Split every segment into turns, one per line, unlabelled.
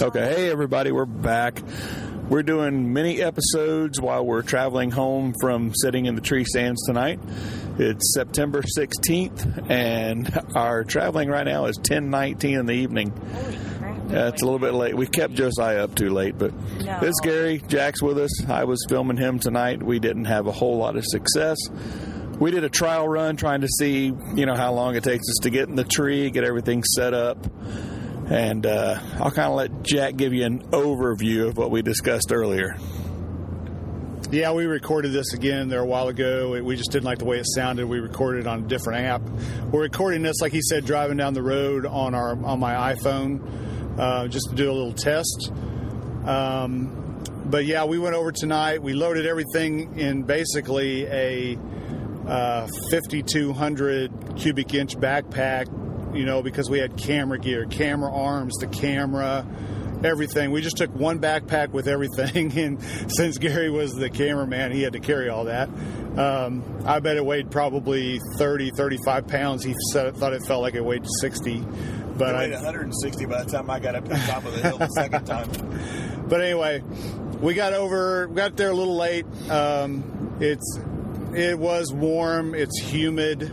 Okay, hey everybody, we're back. We're doing mini episodes while we're traveling home from sitting in the tree stands tonight. It's September 16th, and our traveling right now is 10:19 in the evening.
Holy crap.
It's a little bit late. We kept Josiah up too late, but
No.
It's Gary. Jack's with us. I was filming him tonight. We didn't have a whole lot of success. We did a trial run trying to see, how long it takes us to get in the tree, get everything set up. And I'll kind of let Jack give you an overview of what we discussed earlier.
Yeah, we recorded this again there a while ago. We just didn't like the way it sounded. We recorded it on a different app. We're recording this, like he said, driving down the road on my iPhone, just to do a little test. But yeah, we went over tonight. We loaded everything in basically a 5,200 cubic inch backpack, because we had camera gear, camera arms, the camera, everything. We just took one backpack with everything, and since Gary was the cameraman, he had to carry all that. I bet it weighed probably 30, 35 pounds. He thought it felt like it weighed 60. But
It weighed 160 by the time I got up to the top of the hill the second time.
But anyway, we got there a little late. It was warm. It's humid.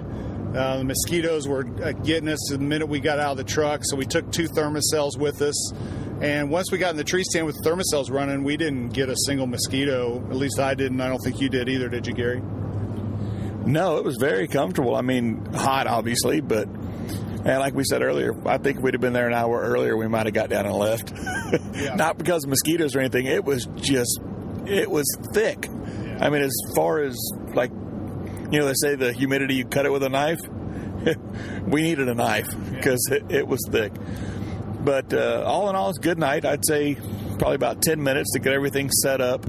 The mosquitoes were getting us the minute we got out of the truck, so we took 2 thermocells with us. And once we got in the tree stand with the thermocells running, we didn't get a single mosquito. At least I didn't. I don't think you did either, did you, Gary?
No, it was very comfortable. I mean, hot, obviously, but like we said earlier, I think if we'd have been there an hour earlier, we might have got down and left.
Yeah.
Not because of mosquitoes or anything. It was thick.
Yeah.
I mean, as far as, they say the humidity, you cut it with a knife. We needed a knife because it was thick. But all in all, it's a good night. I'd say probably about 10 minutes to get everything set up.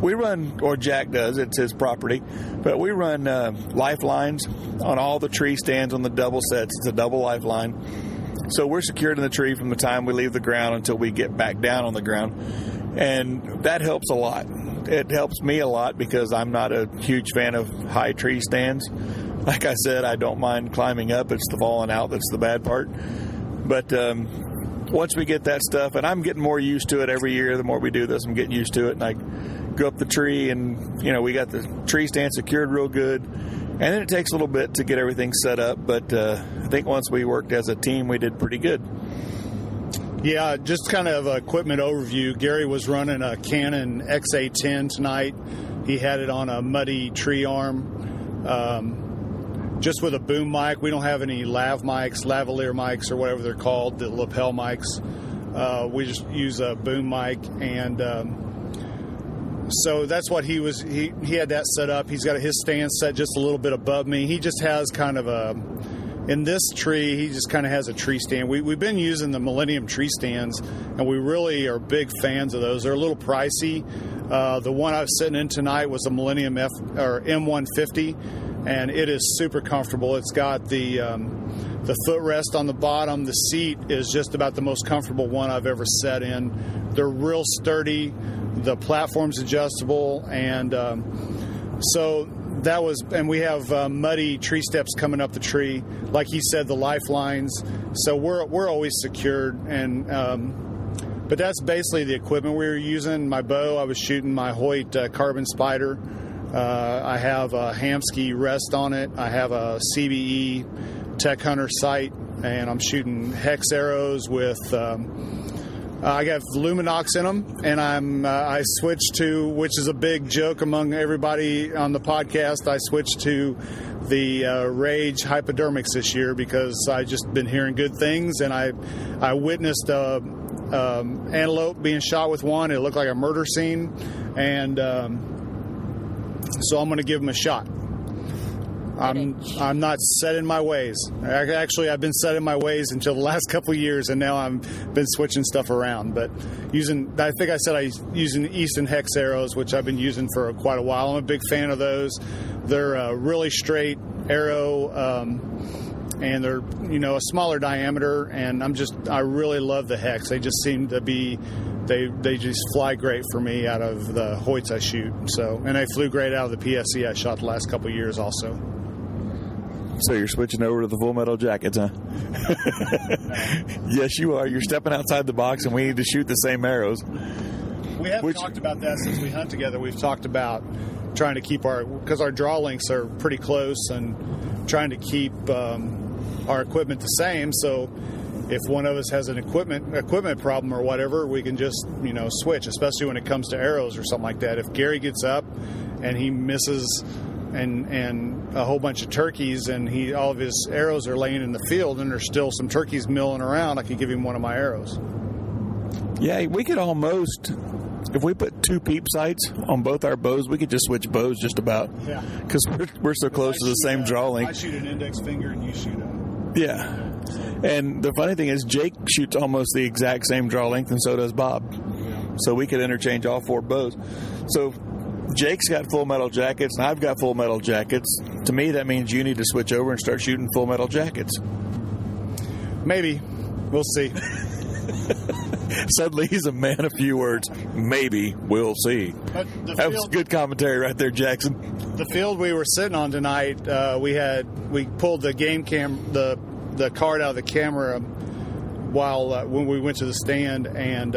We run, or Jack does, it's his property, but we run lifelines on all the tree stands on the double sets. It's a double lifeline. So we're secured in the tree from the time we leave the ground until we get back down on the ground. And that helps a lot. It helps me a lot because I'm not a huge fan of high tree stands. Like I said, I don't mind climbing up. It's the falling out that's the bad part. But once we get that stuff, and I'm getting more used to it every year, the more we do this, I'm getting used to it. And I go up the tree and, we got the tree stand secured real good. And then it takes a little bit to get everything set up. But I think once we worked as a team, we did pretty good.
Yeah, just kind of equipment overview. Gary was running a Canon XA10 tonight. He had it on a muddy tree arm, just with a boom mic. We don't have any lavalier mics or whatever they're called, the lapel mics. We just use a boom mic, and so that's what he had that set up. He's got his stand set just a little bit above me. He just has kind of in this tree, he just kind of has a tree stand. We've been using the Millennium tree stands, and we really are big fans of those. They're a little pricey. The one I was sitting in tonight was a Millennium M150, and it is super comfortable. It's got the footrest on the bottom. The seat is just about the most comfortable one I've ever sat in. They're real sturdy. The platform's adjustable, and and we have muddy tree steps coming up the tree. Like he said, the lifelines. So we're always secured, and but that's basically the equipment we were using. My bow, I was shooting my Hoyt Carbon Spider. I have a Hamsky rest on it. I have a CBE Tech Hunter sight, and I'm shooting hex arrows with. I got Luminox in them, and I switched to, which is a big joke among everybody on the podcast, I switched to the Rage Hypodermics this year because I just been hearing good things, and I witnessed antelope being shot with one. It looked like a murder scene, and so I'm going to give him a shot. I'm not set in my ways. Actually, I've been set in my ways until the last couple of years, and now I've been switching stuff around. But I think I said I using Easton hex arrows, which I've been using for quite a while. I'm a big fan of those. They're a really straight arrow, and they're a smaller diameter. And I really love the hex. They just seem to be. They just fly great for me out of the Hoyts I shoot. So, and they flew great out of the PSC I shot the last couple of years also.
So you're switching over to the Full Metal Jackets, huh? Yes, you are. You're stepping outside the box, and we need to shoot the same arrows.
We have talked about that since we hunt together. We've talked about trying to keep because our draw lengths are pretty close, and trying to keep our equipment the same. So if one of us has an equipment problem or whatever, we can just switch, especially when it comes to arrows or something like that. If Gary gets up and he misses and a whole bunch of turkeys, and all of his arrows are laying in the field, and there's still some turkeys milling around, I could give him one of my arrows.
Yeah, we could almost, if we put 2 peep sights on both our bows, we could just switch bows just about. Yeah. Because we're so close to the same draw length.
I shoot an index finger and you shoot a...
Yeah. And the funny thing is, Jake shoots almost the exact same draw length, and so does Bob. Yeah. So we could interchange all 4 bows. So Jake's got Full Metal Jackets, and I've got Full Metal Jackets. To me, that means you need to switch over and start shooting Full Metal Jackets.
Maybe. We'll see.
Suddenly, he's a man of few words. Maybe. We'll see. That was good commentary right there, Jackson.
The field we were sitting on tonight, we pulled the game the card out of the camera when we went to the stand, and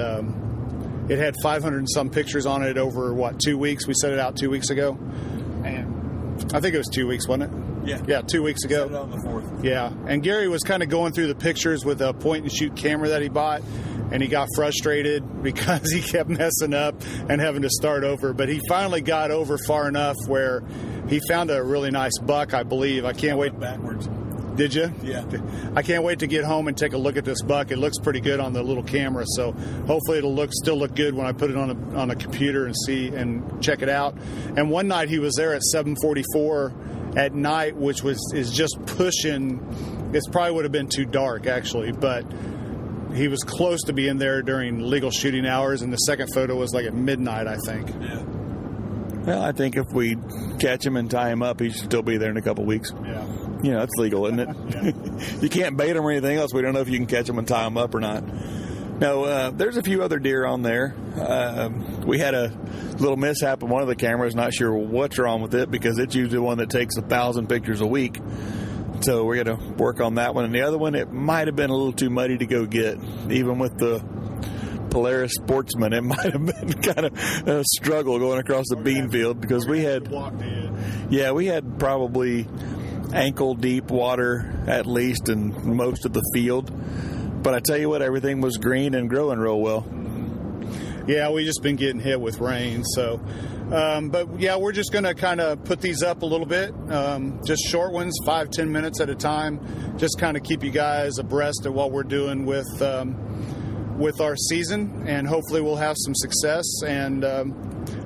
it had 500 and some pictures on it over 2 weeks. We set it out 2 weeks ago, and I think it was 2 weeks, wasn't it? Yeah, 2 weeks ago.
Set it on the 4th.
Yeah, and Gary was kind of going through the pictures with a point and shoot camera that he bought, and he got frustrated because he kept messing up and having to start over. But he finally got over far enough where he found a really nice buck, I believe. I can't wait.
Backwards.
Did you?
Yeah.
I can't wait to get home and take a look at this buck. It looks pretty good on the little camera, so hopefully it'll still look good when I put it on a computer and check it out. And one night he was there at 7:44 at night, which is just pushing. It probably would have been too dark actually, but he was close to being there during legal shooting hours. And the second photo was like at midnight, I think.
Yeah. Well, I think if we catch him and tie him up, he should still be there in a couple weeks.
Yeah.
That's legal, isn't it?
Yeah.
You can't bait them or anything else. We don't know if you can catch them and tie them up or not. Now, there's a few other deer on there. We had a little mishap on one of the cameras. Not sure what's wrong with it because it's usually one that takes 1,000 pictures a week. So we're going to work on that one. And the other one, it might have been a little too muddy to go get. Even with the Polaris Sportsman, it might have been kind of a struggle going across the bean field because we had probably ankle deep water at least in most of the field. But I tell you what, everything was green and growing real well.
Yeah, we just been getting hit with rain. So, but yeah, we're just going to kind of put these up a little bit, just short ones, 5-10 minutes at a time, just kind of keep you guys abreast of what we're doing with our season, and hopefully we'll have some success. And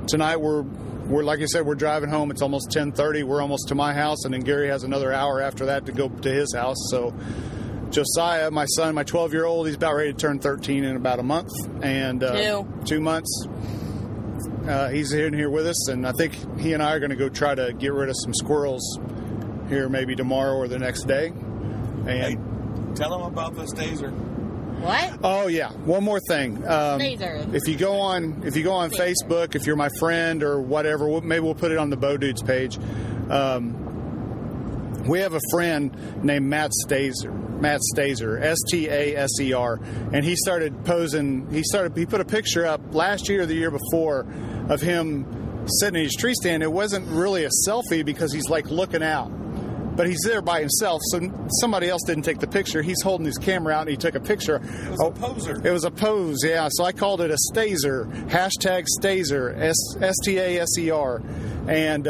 tonight we're like I said, we're driving home. It's almost 10:30. We're almost to my house, and then Gary has another hour after that to go to his house. So Josiah, my son, my 12-year-old, he's about ready to turn 13 in about a month. And 2 months. He's in here with us, and I think he and I are going to go try to get rid of some squirrels here maybe tomorrow or the next day. And
hey, tell them about the staser.
What?
Oh yeah, one more thing.
Staser.
If you go on Facebook, if you're my friend or whatever, maybe we'll put it on the Bowdudes page. We have a friend named Matt Staser, Staser, and he started posing. He put a picture up last year or the year before of him sitting in his tree stand. It wasn't really a selfie because he's like looking out, but he's there by himself. So somebody else didn't take the picture. He's holding his camera out and he took a picture.
It was a poser.
It was a pose, yeah. So I called it a Staser, #Staser, Staser, and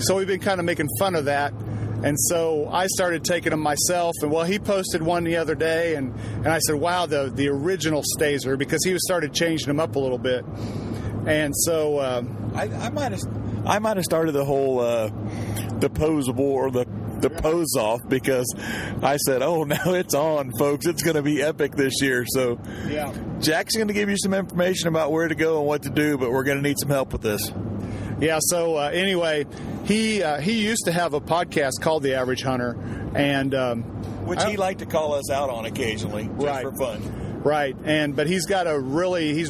so we've been kind of making fun of that. And so I started taking them myself, and he posted one the other day, and I said, wow, the original Staser, because he started changing them up a little bit. And so
I might have started the whole the pose war, the pose off, because I said, oh, now it's on, folks. It's going to be epic this year. So
yeah,
Jack's going to give you some information about where to go and what to do, but we're going to need some help with this.
Yeah, so anyway, he used to have a podcast called The Average Hunter, and
which he liked to call us out on occasionally, just for fun.
Right, but he's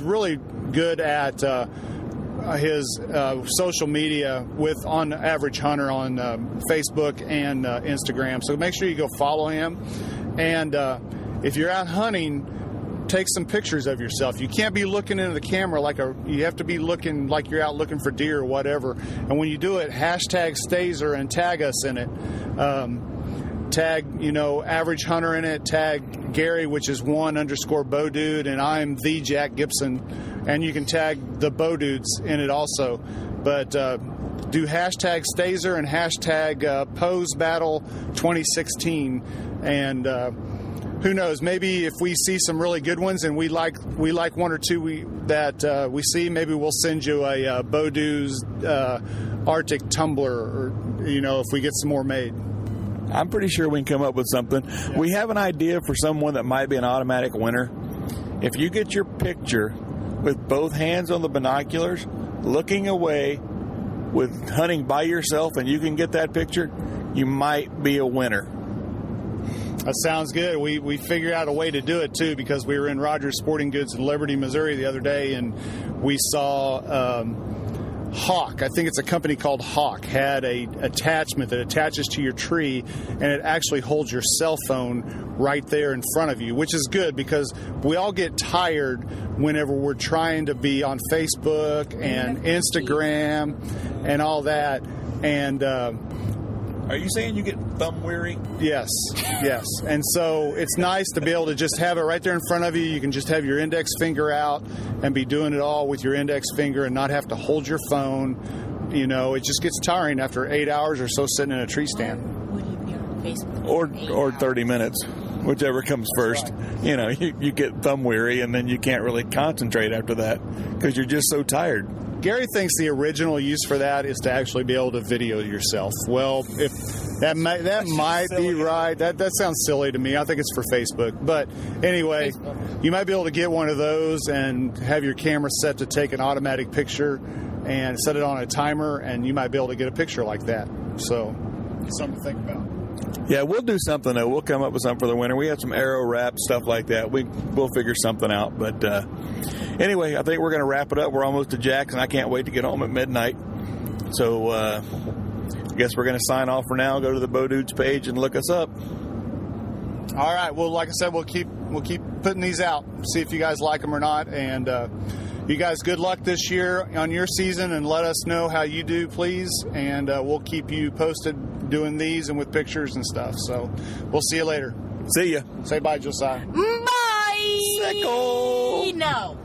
really good at his social media on Average Hunter on Facebook and Instagram. So make sure you go follow him. And if you're out hunting, take some pictures of yourself. You can't be looking into the camera you have to be looking like you're out looking for deer or whatever. And when you do it, hashtag Stazer and tag us in it. Tag, Average Hunter in it. Tag Gary, which is _Bowdude, and I'm the Jack Gibson. And you can tag the Bowdudes in it also. But do hashtag Stazer and hashtag Pose Battle 2016. And who knows? Maybe if we see some really good ones and we like one or two that we see, maybe we'll send you a Bowdudes Arctic tumbler, or if we get some more made.
I'm pretty sure we can come up with something. Yeah. We have an idea for someone that might be an automatic winner. If you get your picture with both hands on the binoculars, looking away, with hunting by yourself, and you can get that picture, you might be a winner.
That sounds good. We figured out a way to do it, too, because we were in Rogers Sporting Goods in Liberty, Missouri the other day, and we saw Hawk. I think it's a company called Hawk, had a attachment that attaches to your tree, and it actually holds your cell phone right there in front of you, which is good because we all get tired whenever we're trying to be on Facebook and Instagram and all that. And
are you saying you get thumb weary?
Yes. And so it's nice to be able to just have it right there in front of you. You can just have your index finger out and be doing it all with your index finger and not have to hold your phone. It just gets tiring after 8 hours or so sitting in a tree stand.
Would you be on Facebook?
Or 30 minutes, whichever comes first.
Right.
You get thumb weary, and then you can't really concentrate after that because you're just so tired.
Gary thinks the original use for that is to actually be able to video yourself. Well, if that might be right. That sounds silly to me. I think it's for Facebook. But anyway, you might be able to get one of those and have your camera set to take an automatic picture and set it on a timer, and you might be able to get a picture like that. So, something to think about.
Yeah, we'll do something, though. We'll come up with something for the winter. We have some arrow wrap, stuff like that. We'll figure something out. But anyway, I think we're going to wrap it up. We're almost to Jackson. I can't wait to get home at midnight. So I guess we're going to sign off for now. Go to the Bowdudes page and look us up.
All right. Well, like I said, we'll keep putting these out. See if you guys like them or not. And you guys, good luck this year on your season, and let us know how you do, please. And we'll keep you posted doing these and with pictures and stuff. So we'll see you later.
See ya.
Say bye, Josiah.
Bye.
Sickle.
No.